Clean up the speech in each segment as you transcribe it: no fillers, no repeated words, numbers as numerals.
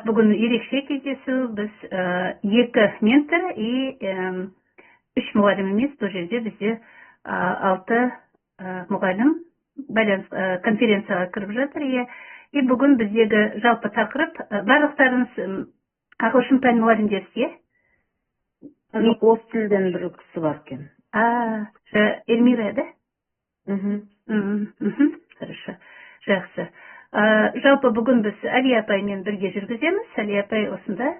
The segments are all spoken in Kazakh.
Бүгін ерекше кездесу. Біз екі ментор и үш мұғалім емес, бұл жерде бізде 6 мұғалім конференцияға кіріп жатыр. И бүгін біздегі жалпы тақырып, барлықтарыңыз ағылшын пән мұғалімдерсіз, Орыс тілден бір кісі бар екен. Эльмира, да? Хорошо, жақсы. Жалпы бүгін біз Әлия апаймен бірге жүргіземіз. Әлия апай осында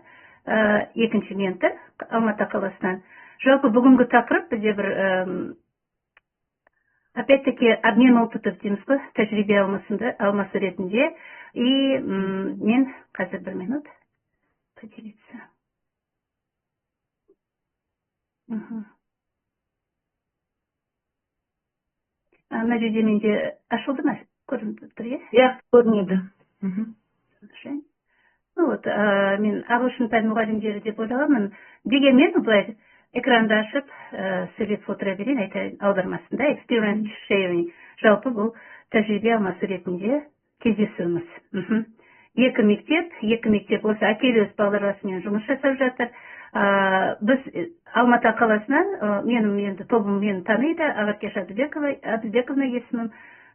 екінші ментор Алматы қаласынан. Жалпы бүгінгі тақырып бізде бір опять-таки обмен опытов дейміз ғой, тәжірибе алмасы ретінде. И мен қазір 1 минут поделиться. Ана жерде менде ашылды ма? Көрініп тұр, иә? Көрінеді. Мен ағылшын пән мұғалімдері деп ойлағанмын. Дегенмен былай экранды ашып сөйлеп отыра берейін, айтайын аудармасында experience sharing. Жалпы бұл тәжірибе алмасы ретінде кездесуіміз. Екі мектеп осы әкелі өз балаларымен жұмыс жасап жатыр. Біз Алматы қаласынан, менің тобым мені таниды, Ағаркеш Әбдібековна есімім.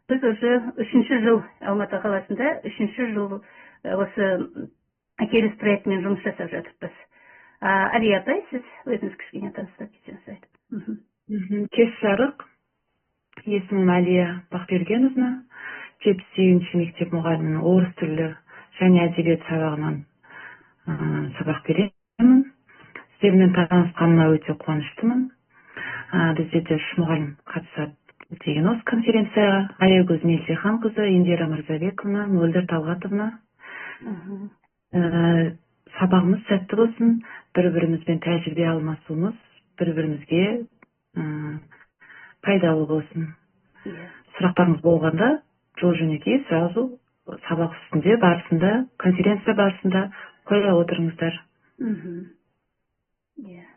Біз уже 3-ші жыл Алматы қаласында, 3-ші жыл осы әкеліс проектімен жұмыс жасап жатырмыз. Әлия апай, сіз өзіңіз кішкене таныстырып кетсеңіз. Кеш жарық. Есімім Әлия Бақбергеновна. 78-ші мектеп мұғалімінің орыс тілі және әдебиет сабағынан сабақ беремін. Сіздермен танысқаныма өте қуаныштымын. Бізде де 3 мұғалім қатысады деген осы конференцияға. Аягөз Мелсеханқызы, Индира Мырзабековна, Мөлдір Талғатовна. Сабағымыз сәтті болсын, бір-бірімізбен тәжірибе алмасуымыз, бір-бірімізге пайдалы болсын. Сұрақтарыңыз болғанда, жол-жөнекей сразу сабақ үстінде барысында, конференция барысында қоя отырыңыздар.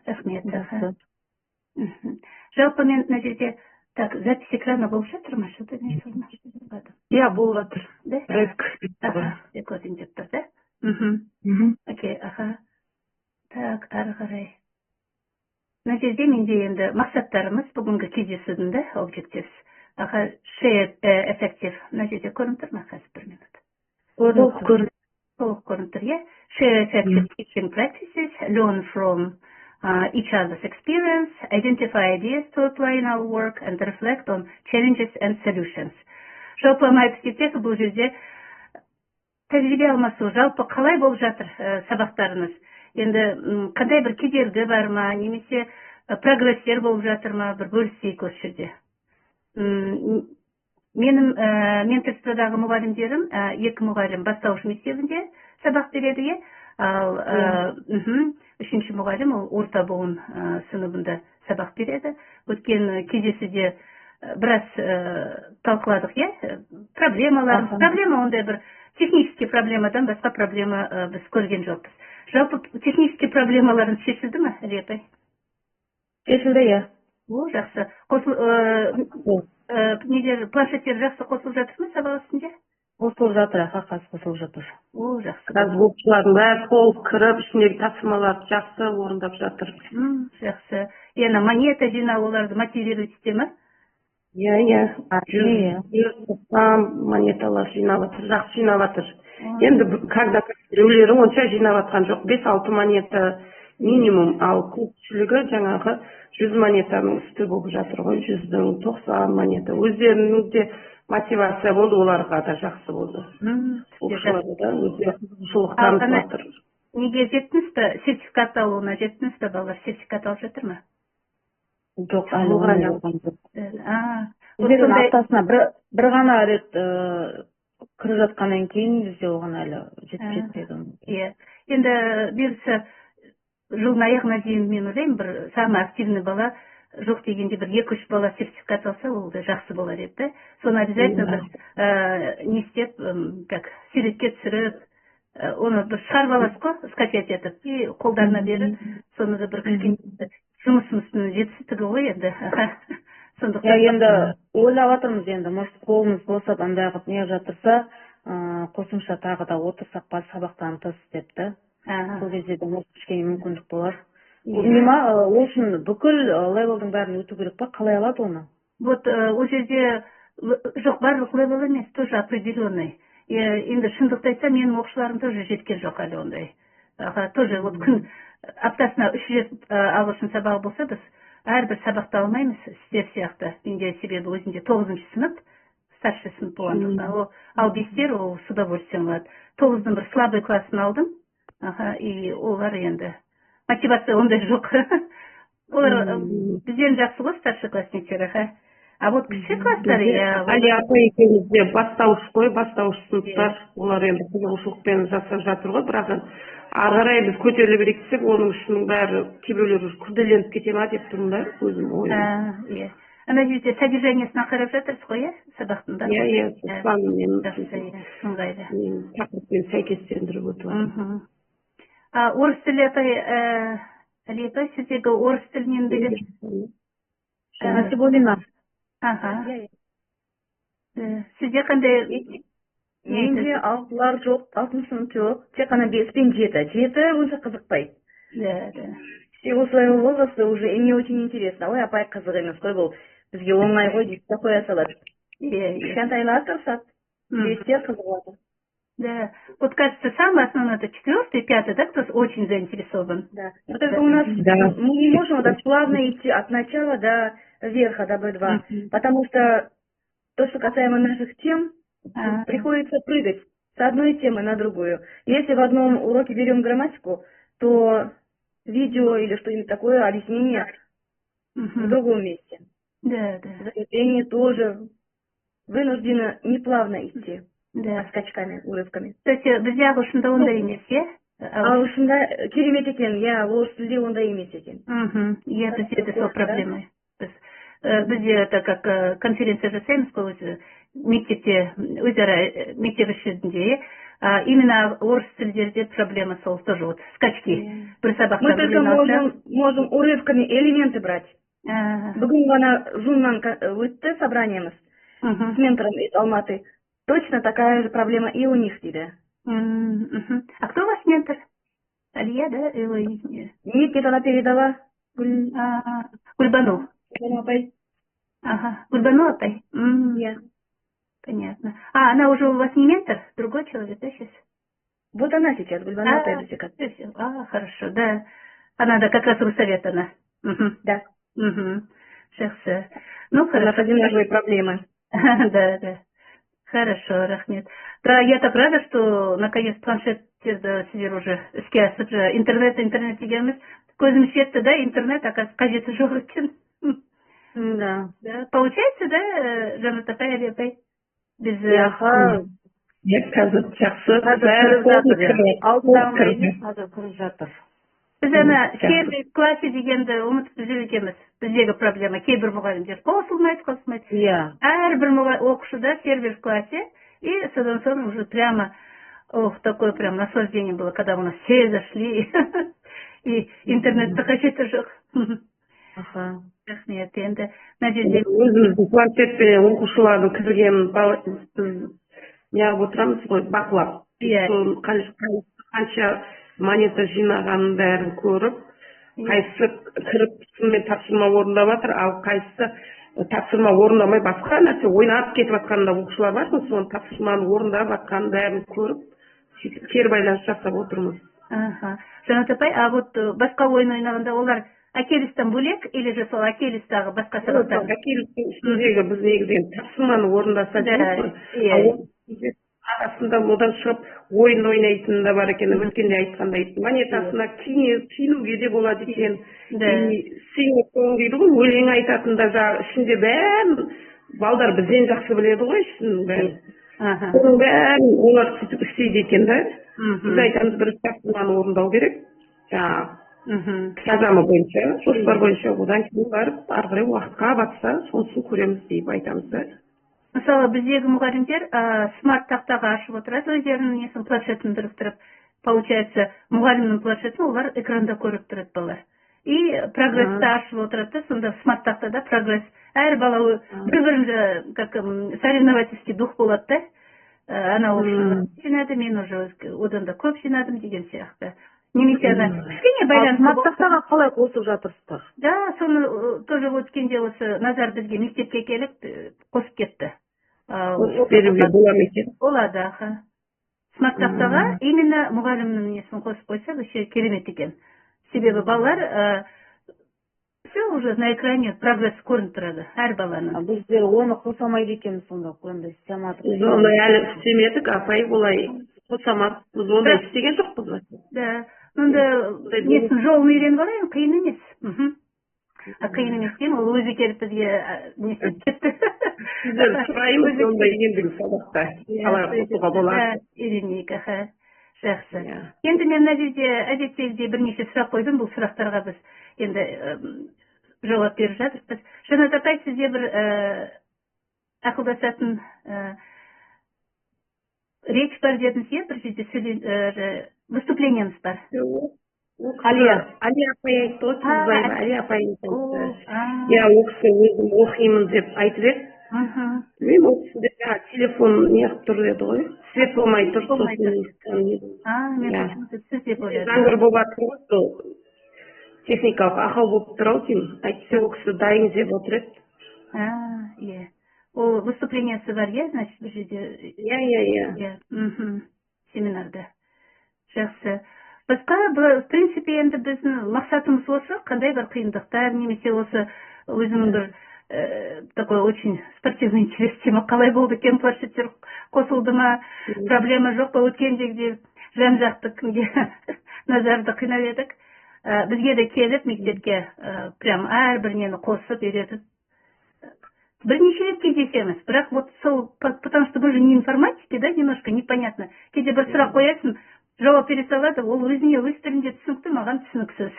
Рахмет. Жалпы мен мына жерде запись экрана болып жатыр ма? Иә, болып жатыр. Рекординг деп тұр, да? Окей, Так, ары қарай. Мына жерде менде енді мақсаттарымыз бүгінгі кездесудің да objectives. Shared effective. Мына жерде көрініп тұр ма? Қазір 1 минут. Толық көрініп тұр, иә? Share effective teaching practices, learn from each other's experience, identify ideas to apply in our work, and reflect on challenges and solutions. Жалпы айтып кетсек, бұл жерде тәжірибе алмасу, жалпы қалай болып жатыр сабақтарыңыз? Енді қандай бір кедергі бар ма, немесе прогресстер болып жатыр ма, бір бөлісейік осы жерде. Менің менторстводағы мұғалімдерім, 2 мұғалім бастауыш мектебінде сабақ береді, ал 3-ші мұғалім ол орта буын сыныбында сабақ береді. Өткен кездесуде біраз талқыладық, проблема ондай бір технический проблемадан басқа проблема біз көрген жоқпыз. Жалпы технический проблемаларын шешілді ма, Әлия апай? Шешілді, иә. Жақсы. Планшеттер жақсы қосылып жатыр ма сабақ үстінде? Қосылып жатыр, қағаз қосылып жатыр. Жақсы. Қазір оқушылардың бәрі толық кіріп, ішіндегі тапсырмаларды жақсы орындап жатыр. Жақсы. Енді монета жинау оларды мотивировать ете ме? Иә. Монеталар жинап жатыр, жақсы жинап жатыр. Енді когда біреулері онша жинап жатқан жоқ, 5-6 монета минимум, ал көпшілігі жаңағы 100 монетаның үсті болып жатыр ғой, 100-дің 90 монета. Өздерінің де мотивация болды, оларға да жақсы болды. Оқушыларға да өздері танытып жатыр. Неге жеттіңіз бе? Сертификат алуына жеттіңіз бе? Балалар сертификат алып жатыр ма? Жоқ, әлі алған жоқ. Біздердің аптасына бір ғана рет кіріп жатқаннан кейін бізде оған әлі жетіп жетпеді. Енді берісі жылдың аяғына дейін мен ойлаймын, бір самый активный бала жоқ дегенде бір 2-3 бала сертификат алса, ол да жақсы болар еді. Соны обязательно бір не істеп, суретке түсіріп, оны бір шығарып аласыз ғой, скачать етіп, қолдарына беріп, соны да бір кішкене жұмысымыздың жетістігі ғой енді. Енді ойлап жатырмыз, енді может қолымыз босап андай қылып не жатырса, косумча тагы да отурсак па сабактан тыс деп да. Сол кезде да кичине мүмкүндүк болор. Эми ушун бүкүл левелдин баарын өтүү керек па? Калай алат аны? Вот ол жерде жок, барлык левел эмес, тоже определенный. Енді шындықты айтсам, менің оқушыларым тоже жеткен жоқ әлі ондай. Тоже вот күн аптасына 3 рет ағылшын сабағы болса, біз әрбір сабақты алмаймыз сіздер сияқты. Менде себебі өзінде 9-шы сынып, старший сынып болғандықтан. Ал 5-тер ол с удовольствием алады. 9-дың бір слабый классын алдым. И олар енді мотивация ондай жоқ. Олар бізден жақсы ғой старший классніктер. А вот кіші класстар, Али апай екеумізде бастауыш сыныптар, олар енді қызығушылықпен жасап жатыр ғой, бірақ ары қарай біз көтеріле берейік десек, оның үшін бәрі кейбіреулер күрделеніп кете ма деп тұрмын да, өзім ойым. Ана жерде содержаниесіне қарап жатырсыз ғой, сабақтың да? Иә, планмен тақырыппен сәйкестендіріп өтіп жатырмын. Орыс тілі Али апай, сіздегі орыс тілінен біліп? Насибуллина. Сізде қандай? Менде 6-лар жоқ, 6-шы сынып жоқ, тек қана 5 пен 7. 7 онша қызықпайды. Все осылай возрасты уже не очень интересно. Ой, апай қызық емес қой, бұл бізге оңай ғой деп те қоя салады. Кішкентайлар тырысады, 5-тер қызығады. Да, вот кажется, самое основное это 4-й, 5-й, да, кто очень заинтересован. Да, но только у нас мы не можем вот плавно идти от начала до верха, до B2, потому что то, что касаемо наших тем, приходится прыгать с одной темы на другую. Если в одном уроке берем грамматику, то видео или что-нибудь такое, объяснение в другом месте. Да. Закрепление тоже вынуждено неплавно идти. Да, скачками, урывками. То есть бізде ағылшында ондай емес, е? Ағылшында керемет екен, орыс тілде ондай емес екен. Бізде де сол проблема. Бізде это как конференция жасаймыз қой өзі мектепте, өзара мектеп ішінде, именно орыс тілдерде проблема сол тоже вот скачки. Мы только можем урывками элементы брать. Бүгін ғана Zoom-нан өтті собраниеміз с ментором из Алматы. Точно такая же проблема и у них тебе. А кто у вас ментор? Алия, да? Нет, она передала. Гульбану. Гульбану апай? Я. Понятно. Она уже у вас не ментор? Другой человек, да, сейчас? Вот она сейчас, Гульбану апай. Хорошо, да. Она, да, как раз Руссовет она. Да. Жақсы. Ну, хорошо. У нас одинаковые проблемы. Да. Хорошо, рахмет. Да, я так рада, что наконец планшеттерді сіздер уже іске асып интернет дегеніміз. Көзім жетті, да, интернет, оказывается, қажеті жоқ екен. Да. Получается, да, Жанат апай, Али апай? Без... Қазір жақсы. Қазір кіріп жатыр. Біз ана сервис классе дегенді ұмытып жүр екенбіз. Біздегі проблема кейбір мұғалімдер қосылмайды. Әрбір оқушыда сервис классе, и содан соң уже прямо, такое прям наслаждение было, когда у нас все зашли, и интернетті қажеті жоқ. Рахмет, енді өзіміздің планшетпен оқушылардың кіргенін біз неғып отырамыз ғой, бақылап. Қанша монета жинағанын бәрін көріп, қайсысы кіріп түсінмен тапсырма орындап жатыр, ал қайсысы тапсырма орындамай басқа нәрсе ойнап кетіп жатқанда оқушылар бар, соны тапсырманы орындап жатқанын бәрін көріп, сөйтіп кері байланыс жасап отырмыз. Жанат апай, а вот басқа ойын ойнағанда олар Акелистен бөлек, или же сол Акелистағы басқа сабақтар? Акелистің үстіндегі біз негізінен тапсырманы орындаса дейміз. Арасында одан шығып ойын ойнайтын да бар екен, өткенде айтқандай монетасына киінуге де болады екен, сыйлық қойын дейді ғой, өлең айтатын да ішінде бәрін балдар бізден жақсы біледі ғой, ішінің бәрін. Оның бәрін олар сөйтіп істейді екен да. Біз айтамыз, бір тапсырманы орындау керек, программа бойынша, жоспар бойынша, одан кейін барып ары қарай уақытқа батса, сонысын көреміз деп айтамыз да. Мысалы, біздегі мұғалімдер смарт тақтаға ашып отырады, өздерінің несін планшетін біріктіріп, получается, мұғалімнің планшетін олар экранда көріп тұрады балалар. И прогрессті ашып отырады, сонда смарт тақтада прогресс. Әр бала бір-бірінде, как соревновательский дух болады да. Анау жинады, мен уже одан да көп жинадым деген сияқты. Немесе ана кішкене байланысты ынтымақтастыққа қалай қосып жатырсыздар? Да, соны тоже өткенде осы Назар бізге мектепке келіп қосып кетті. Қосып беруге бола ма екен? Болады, аха. Смарт-тақтаға именно мұғалімнің несін қосып қойса, вообще керемет екен. Себебі балалар все уже на экране прогресс көрініп тұрады, әр баланың. Біздер оны қоса алмайды екенбіз сонда, ондай істемедік. Біз ондай әлі істемедік, апай олай қосамадық. Біз ондай істеген жоқпыз. Да, онда несін жолын үйреніп алайын, қиын емес. Қиын емес екен, ол өзі келіп бізге несін кетті. Сіздер сұраймыз ондай ендігі сабақта қалай қосуға болады. Үйренейік, аха. Жақсы. Енді мен мына жерде әдеттегідей бірнеше сұрақ қойдым, бұл сұрақтарға біз енді жауап беріп жатырмыз. Жанат апай, сізде бір ақылдасатын речь бар дедіңіз, иә, бір жерде выступлениеміз бар. Алия апай айтты ғой, Сызбаева, Алия апай айтты. Я ол кісі өзім оқимын деп айтып еді. Мен ол кісіде телефон неғып тұр еді ғой. Свет болмай тұр. Сізде болады. Жаңғыр болып жатыр ғой, сол техникалық ақау болып тұр ау деймін. Әйтсе ол кісі дайын деп отыр еді. Иә. Ол выступлениясы бар, иә, значит, бір жерде? Иә. Семинарда. Жақсы. Басқа, в принципе, енді біздің мақсатымыз осы, қандай бір қиындықтар, немесе осы өзінің бір такой очень спортивный интерес тема, қалай болды екен, планшеттер қосылды ма, проблема жоқ па, өткендегідей жан-жақты кімге Назарды қинап едік. Бізге де келіп мектепке прям әрбірінені қосып үйретіп бірнеше рет кездесеміз, бірақ вот сол, потому что мы же не информатики, да, немножко непонятно. Кейде бір сұрақ қоясың, жауап бере салады, ол өзіне өз тілінде түсінікті, маған түсініксіз.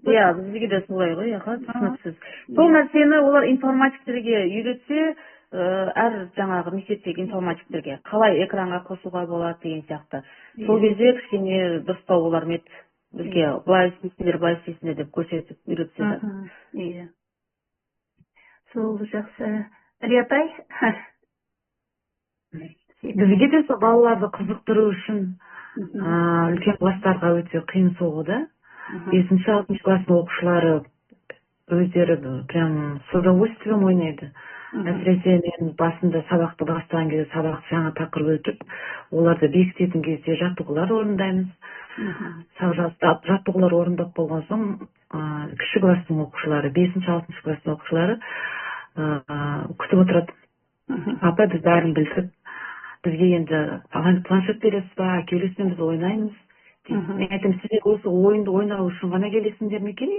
Иә, бізге де солай ғой, түсініксіз. Сол нәрсені олар информатиктерге үйретсе, әр жаңағы мектептегі информатиктерге қалай экранға қосуға болады деген сияқты. Сол кезде кішкене дұрыстау олар мед бізге былай істейсіңдер деп көрсетіп үйретсе. Иә. Сол жақсы. Алия апай? Бізге де сол балаларды қызықтыру үшін үлкен класстарға өте қиын соғуда. 5-6 класстың оқушылары өздері прям с удовольствием ойнайды. Әсіресе мен басында сабақты бастаған кезде сабақ жаңа тақырып өтіп, оларды бекітетін кезде жаттығулар орындаймыз. Жаттығулар орындап болған соң, кіші класстың оқушылары, 5-6 класстың оқушылары күтіп отырады. Апа, біз бәрін білдік. Бізге енді планшет бересіз ба, келесің біз ойнаймыз. Мен айтам, сіздер осы ойынды ойнау үшін ғана келесіңдер ме екен?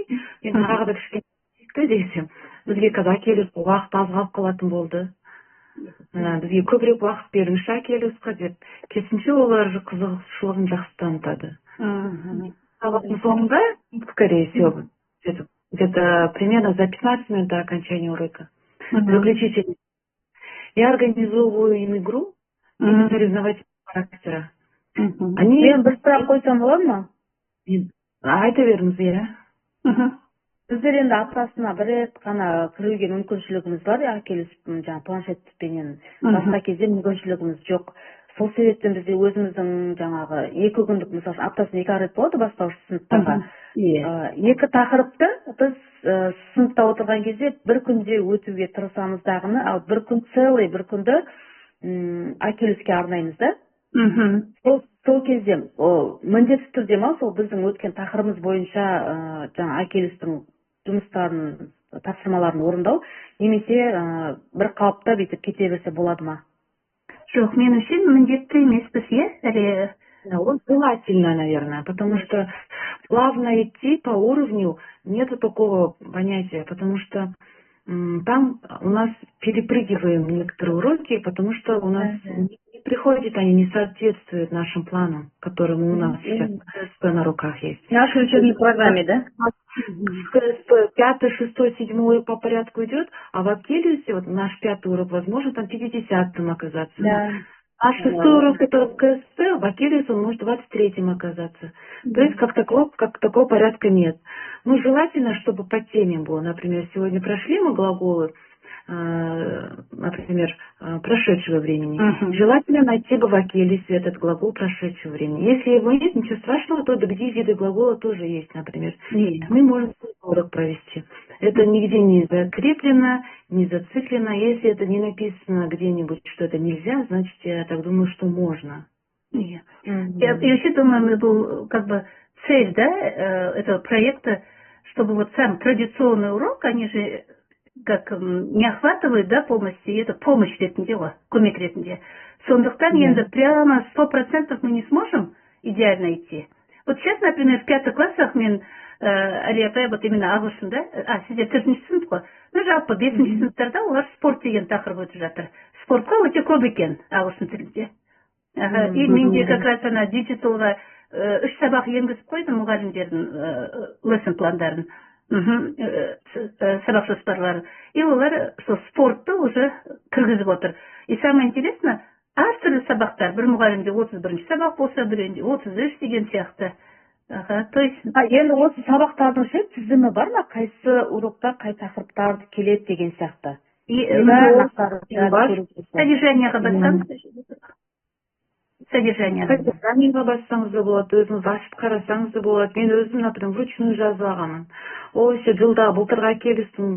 Енді тағы да кішкене десем, бізге қазір келіп уақыт аз қалып қалатын болды. Бізге көбірек уақыт беріңізші келесізға деп, керісінше олар қызығушылығын жақсы танытады. Сабақтың соңында, скорее всего, где-то примерно за 15 минут до окончания урока, заключительный. Я организовываю им игру соревновательного характера. Мен бір сұрақ қойсам болады ма? Айта беріңіз, иә. Біздер енді аптасына бір рет қана кіруге мүмкіншілігіміз бар, келісіп планшетпенен. Басқа кезде мүмкіншілігіміз жоқ. Сол себептен бізде өзіміздің жаңағы 2 күндік, мысалы аптасына 2 рет болады бастауыш сыныптарға. 2 тақырыпты біз сыныпта отырған кезде бір күнде өтуге тырысамыз дағыны, ал бір күнді Акелеске арнаймыз да. Сол кезде міндетті түрде ма, сол біздің өткен тақырыбымыз бойынша жаңа Акелестің жұмыстарын, тапсырмаларын орындау, немесе бір қалыпта бүйтіп кете берсе болады ма? Жоқ, мен үшін міндетті емеспіз, иә? Он желательно, наверное, потому что плавно идти по уровню нету такого понятия, потому что там у нас перепрыгиваем некоторые уроки, потому что у нас не приходят, они не соответствуют нашим планам, которые у нас сейчас на руках есть. В нашей учебной программе, да? КСП 5, 6, 7 по порядку идет, а в Акелиусе, вот наш 5 урок, возможно, там 50-м оказаться. Да. А 6 урок, который в КСП, в Акелиусе он может 23-м оказаться. То есть как такого порядка нет. Ну, желательно, чтобы по теме было. Например, сегодня прошли мы глаголы, например, прошедшего времени. Желательно найти бы в Акелисе этот глагол прошедшего времени. Если его нет, ничего страшного, то другие виды глагола тоже есть, например. Мы можем урок провести. Это нигде не закреплено, не зациклено. Если это не написано где-нибудь, что это нельзя, значит, я так думаю, что можно. Я вообще думаю, был как бы цель, да, этого проекта, чтобы вот сам традиционный урок, они же как не охватывают, да, полностью, и это помощь ретінде ғой, көмек ретінде. Сондықтан енді прямо 100% мы не сможем идеально идти. Вот сейчас, например, в 5 классах мен Әлия апай вот именно ағылшын, да, сіздер 4-ші сынып қой. Ну, жалпы 5-ші сыныптарда олар спорт деген тақырып өтіп жатыр. Спортқа өте көп екен ағылшын тілінде. И менде как раз ана диджиталға 3 сабақ енгізіп қойдым мұғалімдердің lesson пландарын, сабақ жоспарларын. И олар сол спортты уже кіргізіп отыр. И самое интересное, әртүрлі сабақтар, бір мұғалімде 31-ші сабақ болса, бірінде 33 деген сияқты. То есть енді осы сабақтардың ше тізімі бар ма? Қайсы урокта қай тақырыптар келеді деген сияқты. Содержанияға бассаңыз, содержанияға бассаңыз да болады, өзіңіз ашып қарасаңыз да болады. Мен өзім, например, вручную жазып алғанмын. Ол еще жылда былтырғы Акелистің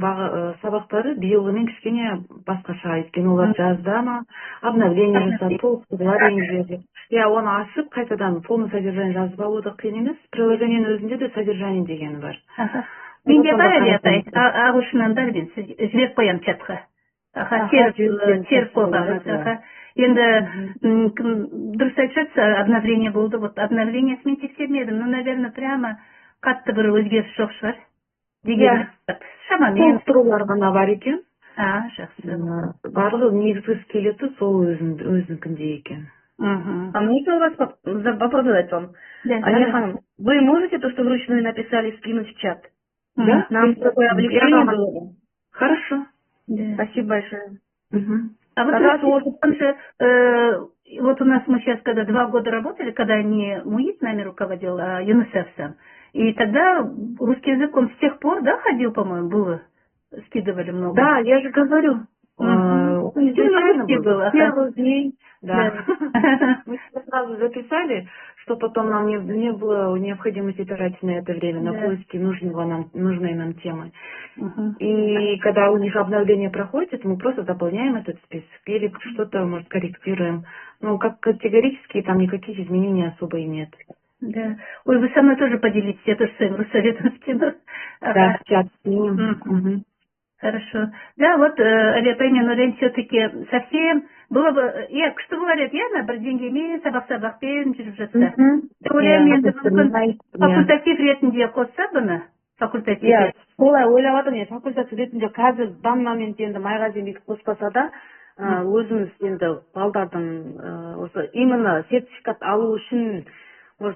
сабақтары биылғымен кішкене басқаша өйткені олар жазда ма, обновление жасап, толықтырулар енгізеді. Я оны ашып, қайтадан полный содержание жазып алу да қиын емес. Приложениенің өзінде де содержание дегені бар. Менде бар Әлия апай, ағылшыннан да мен жіберіп қоямын чатқа. Теріп қойғанмыз. Енді дұрыс айтып жатсыз, обновление болды. Вот обновлениесімен тексермедім. Ну, наверное, прямо қатты бір өзгеріс жоқ шығар. Деген шамамен. Толықтырулар ғана бар екен. Жақсы. Барлығы негізгі скелеті сол өзінікінде екен. А мне у вас вопрос задать вам. Алия ханым, вы можете то, что вручную написали, скинуть в чат? Да. Нам такое облегчение было. Хорошо. Спасибо большое. А вот у нас мы сейчас, когда 2 года работали, когда не МУИ с нами руководил, а ЮНИСЕФ сам, и тогда русский язык, он с тех пор, да, ходил, по-моему, было, скидывали много. Да, я же говорю. Первый день, да. Мы сразу записали, что потом нам не было необходимости тратить на это время, на поиски нужной нам темы. И когда у них обновление проходит, мы просто заполняем этот список или что-то, может, корректируем. Ну, как категорически там никаких изменений особо и нет. Да. Ой, вы со мной тоже поделитесь, я тоже своим руссоветом скину. Да, в чат скинем. Хорошо. Да, вот, Алия Пеймен, все-таки совсем было бы, что говорят, я на деньги имею, сабақ пен жүріп жатса. Ойлаймын енді мүмкін факультатив ретінде қосса бұны, факультатив. Солай ойлап жатырмын, факультатив ретінде қазір дан момент енді майғазин бекіп қоспаса да, өзіміз енді балдардың осы именно сертификат алу үшін бір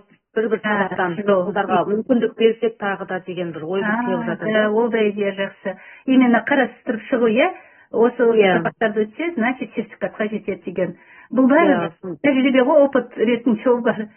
сабақтан балдарға мүмкіндік берсек тағы да деген бір ой келіп жатыр. Ол да идея жақсы. Именно қарастырып шығу, осы сабақтарды өтсе, значит сертификатқа жетеді деген. Бұл бәрі тәжірибе ғой, опыт ретінде ол бар.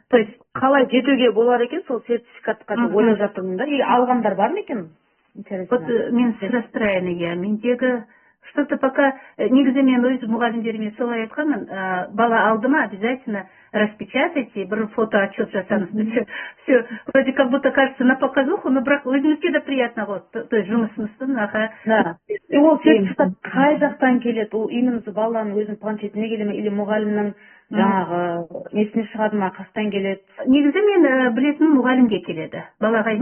То есть қалай жетуге болар екен сол сертификатқа деп ойлап жатырмын да. И алғандар бар ма екен? Вот мен сұрастырайын, мендегі что-то пока негізі мен өз мұғалімдеріме солай айтқанмын, бала алды ма, обязательно распечатайте, бір фотоотчет жасаңыз. Все, вроде как будто кажется на показуху, но бірақ өзімізге де приятно ғой, то есть жұмысымыздың. Да. И ол сертификат қай жақтан келеді? Ол именно баланың өзінің планшетіне келе ме, или мұғалімнің жаңағы несіне шығады ма, қастан келеді? Негізі мен білетін мұғалімге келеді. Балаға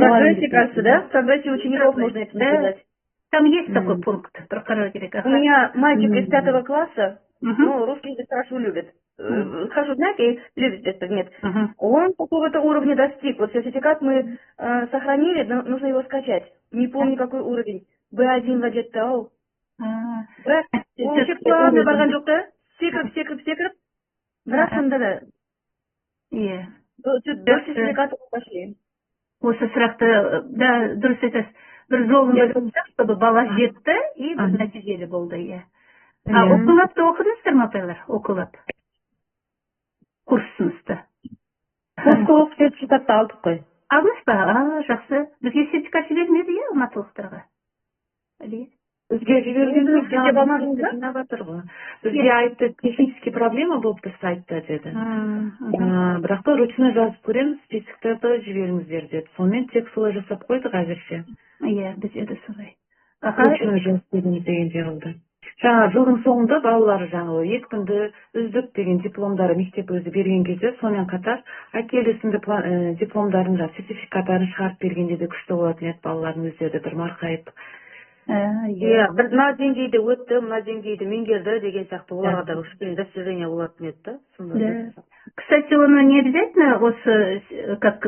кажется, да? В собраниях учеников можно это написать. Там есть такой пункт, прокурор керек. У меня мальчик из 5 класса, ну, русский язык хорошо любит. Хорошо знает и любит этот предмет. Он какого-то уровня достиг. Вот сертификат мы сохранили, но нужно его скачать. Не помню, какой уровень. B1 владетті ау. Бірақ, ол шек планы барған жоқ та, секіріп. Бірақ сонда да. До сертификата пошли. Осы сұрақты, да, дұрыс айтасыз. Бір жолын жасап, чтобы бала жетті и бір нәтижелі болды. А оқулапты оқыдыңыздар ма апайлар? Оқулап. Курсымызды. Оқулап сертификатты алдық қой. Алдыңыз ба? Жақсы. Бізге сертификат жібермеді, алматылықтарға. Бізге жібергенде Сізге бармадыңыз ба? жинаватыр ғой. Бізге айтты, технический проблема болыпты сайтта деді. Бірақ та ручной жазып көреміз, списоктерді жіберіңіздер деді. Сонымен тек солай жасап қойдық әзірше. Иә, бізде де солай. Ручной жазып көреміз дегенде қылды. Жаңа жылдың соңында балалары жаңағы екпінді үздік деген дипломдары мектеп өзі берген кезде сонымен қатар келесінде дипломдарын жаңағы сертификаттарын шығарып бергенде де күшті болатын еді балалардың өздері бір марқайып. Иә, бір мына деңгейде өтті, мына деңгейде меңгерді деген сияқты оларға да кішкене достижение болатын еді да. Кстати, оны не обязательно осы как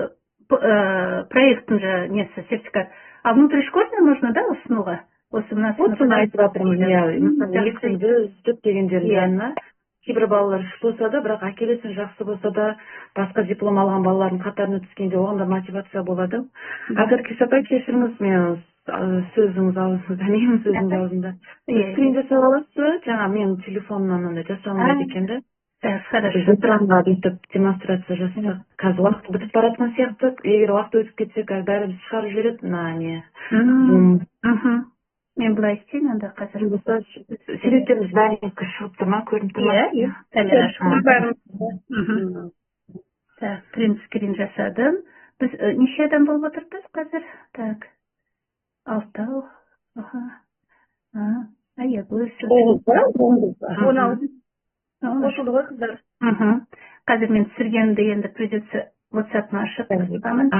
проектің же несі сертификат, а внутришкольный нужно, да, ұсынуға? Осы мына Вот соны айтып жатырмын, иә, екпінді үздік дегендердің жанына кейбір балалар үш болса да, бірақ әкелесін жақсы болса да, басқа диплом алған балалардың қатарына түскенде оған да мотивация болады. Агар Кесапай, кешіріңіз, мен сөзіңіз аузыңызда, менің сөзімді аузында. Скрин жасап аласыз, жаңа мен телефонымнан жасалмайды екен да. Экранға бүйтіп демонстрация жасап. Қазір уақыт бітіп баратқан сияқты, егер уақыт өтіп кетсе, бәріміз шығарып жібереді, не. Мен былай істейін, анда қазір. Суреттеріміз бәріне шығып тұр ма, көрініп тұр ма? Иә, так, принт-скрин жасадым. Біз неше адам болып отырмыз қазір? Так, 6. Аягөз. 16. Қосылды ғой қыздар. Қазір мен түсіргенімді енді придется WhatsApp-ны ашып тұрамын.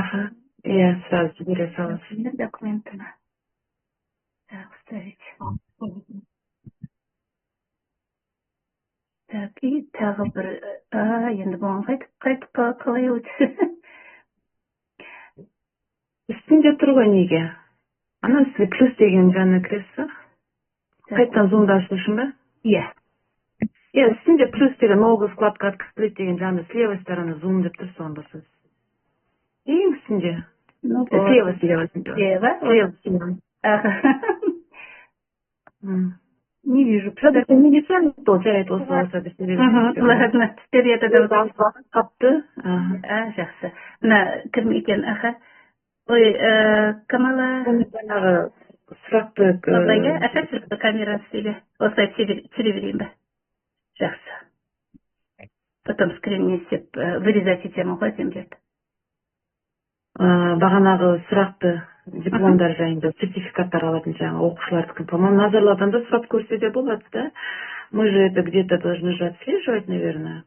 Иә, сразу жібере саласыз. Документіні. Так, вставить. Так, и тағы бір, енді бұған қайтып қалай өтсі. Үстінде тұр ғой неге? Ана үстінде плюс деген жанына кіресі. Қайттан зумда ашылышын ба? Иә. Үстінде плюс деген новый вкладка открыть деген жанында с левой стороны зум деп тұрса он басыз. Ең үстінде. Слева. Не вижу. Это медицина, то жарит осыласа. Ладно, теперь я тогда қапты. Жақсы. Мына кім екен, Ой, Камала... Жаңағы сұрақты... Опять камераны істейле. Осылай түсіре берейін ба? Жақсы. Потом скрин не істеп, вырезать етемін ғой землет. Бағанағы сұрақты дипломдар жайында сертификаттар алатын жаңа оқушылардікі. По-моему, назарлардан да сұрап көрсе де болады, да? Мы же это где-то должны же отслеживать, наверное.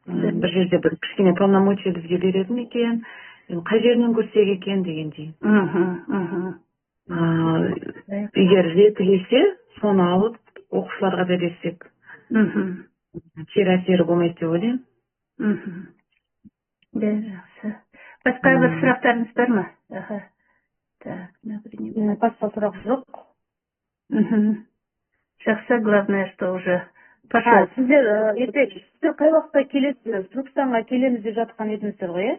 Бір жерде бір кішкене полномочия бізге береді ме екен, қай жерінен көрсек екен дегендей. Егер жетілесе, соны алып, оқушыларға да берсек. Кері әсері болмайды деп ойлаймын. Жақсы. Басқа бір сұрақтарыңыз бар ма? Так, например. Басқа сұрақ жоқ. Жақсы, главное, что уже пошел. Сіздер қай уақытта келесіздер? Түркістанға келеміз деп жатқан едіңіздер ғой,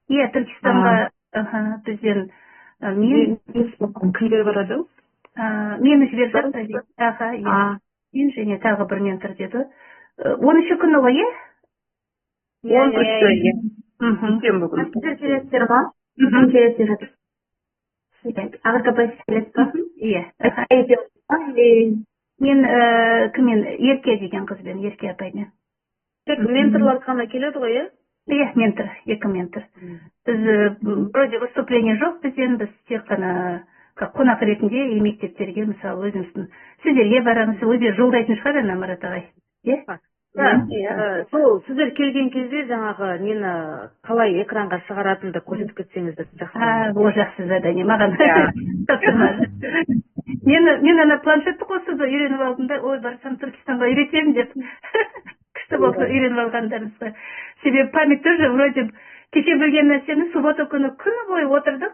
Иә, Түркістанға бізден мен кімдер барады? Мені жіберіп жатыр. Мен және тағы бір ментор деді. 13 күні ғой, 13-і, Сен бүгін. Сіздер келесіздер ма? Келесіздер. Ағырға келесіз ба? Иә. Мен кіммен? Ерке деген қызбен, Ерке апаймен. Тек менторлар қана келеді ғой, Иә, ментор, 2 ментор. Біз вроде выступление жоқ бізден, біз тек қана қонақ ретінде мектептерге, мысалы, өзіміздің сіздерге барамыз, өзі жолдайтын шығар, ана Марат ағай. Сол сіздер келген кезде жаңағы нені қалай экранға шығаратынды көрсетіп кетсеңіздер жақсы. Ол жақсы задание, маған тапсырмады. Мен ана планшетті қосуды үйреніп алдым да, ой, барсам Түркістанға үйретемін деп. Күшті болса үйреніп алғандарыңызға. Себебі память тоже вроде кеше білген нәрсені суббота күні бойы отырдық,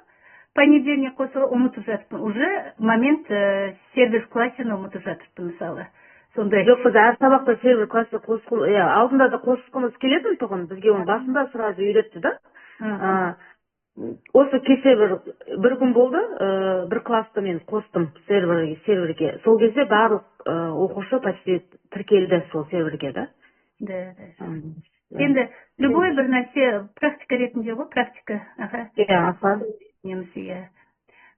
понедельник қосып ұмытып жатырмын. Уже момент сервис классыны ұмытып жатырмын, мысалы. Сондай. Жоқ, біз әр сабақта сервер классы алдында да қосқымыз келетін тұғын, бізге оны басында сразу үйретті да. Осы кеше бір күн болды, бір класты мен қостым серверге. Сол кезде барлық оқушы почти тіркелді сол серверге да. Енді любой бір нәрсе практика ретінде ғой, практика. Немесе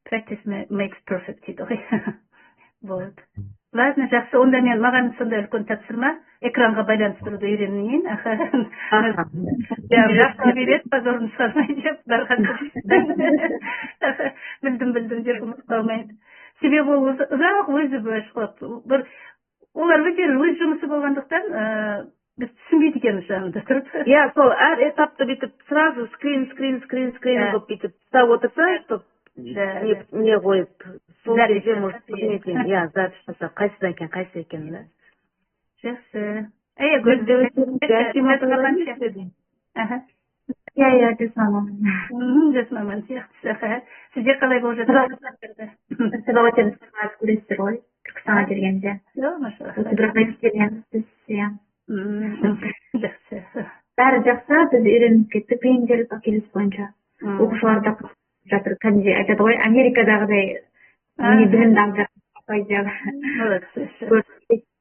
practice makes perfect дейді ғой. Болот. Ладно, жақсы. Онда мен маған сондай үлкен тапсырма экранға байланыстыруды үйренейін. Жақсы береді, позорын шығармай деп, білдім деп ұмытып қалмайын. Себебі ол ұзақ өзі бір олар өздері өз жұмысы болғандықтан біз түсінбейді екенбіз жанында тұрып. Иә, сол әр этапты бүйтіп сразу скрин болып бүйтіп ұстап отырса, чтоб не қойып, сол кезде может түсінетін. Иә, запись жасап, қайсы екен, да? Жақсы. Иә, жас маман. Жас маман сияқтысы. Сіздер қалай болып жатыр? Сабақтан сырғат көресіздер ғой, Түркістанға келгенде. Жақсы. Бәрі жақсы, біз үйреніп кеттік, бейімделіп келіс бойынша. Оқушылар да жатыр, кәдімгі айтады ғой, Америкадағыдай білімді алып жатыр.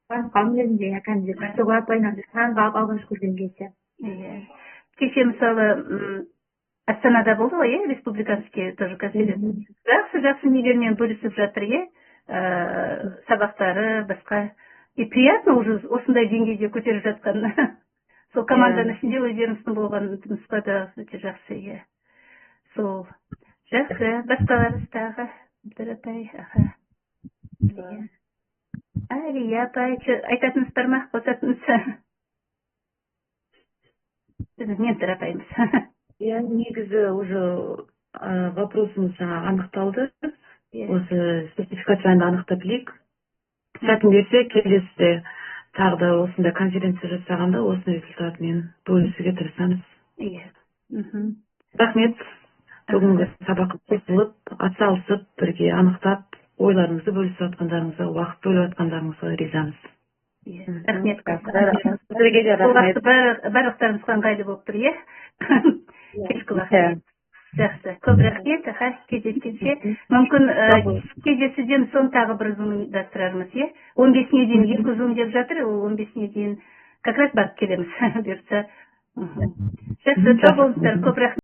Қалым кезінде, кәдімгі күшті апайын таңға алғаш көрген кезде. Кеше мысалы Астанада болды ғой, республиканский тоже конференция. Жақсы нелермен бөлісіп жатыр, сабақтары, басқа. И приятно уже осындай деңгейде көтеріп жатқан. Сол команданың ішінде өздеріңіздің болған нұсқада өте жақсы, Сол жақсы, басқаларыңыздағы бір апай, Алия апай, айтатыныңыз бар ма? Қосатыныңыз? Ментор апайымыз. Негізі уже вопросымыз анықталды. Осы сертификацияны анықтап білейік. Сәтін берсе, келесіде тағы да осындай конференция жасағанда осының результатымен бөлісуге тырысамыз. Рахмет. Бүгінгі сабаққа қосылып, атсалысып, бірге анықтап, ойларыңызды бөлісіп жатқандарыңызға, уақыт бөліп жатқандарыңызға ризамыз. Рахмет. Сіздерге де рахмет. Барлықтарыңыз ыңғайлы болып тұр, кешкі уақыт. Жақсы, көп рахмет, кездескенше. Мүмкін кездесуден соң тағы бір зум ұйымдастырармыз, 15-не дейін 2 зум деп жатыр, ол 15-не дейін как раз барып келеміз, бұйыртса. Жақсы, сау болыңыздар, көп рахмет.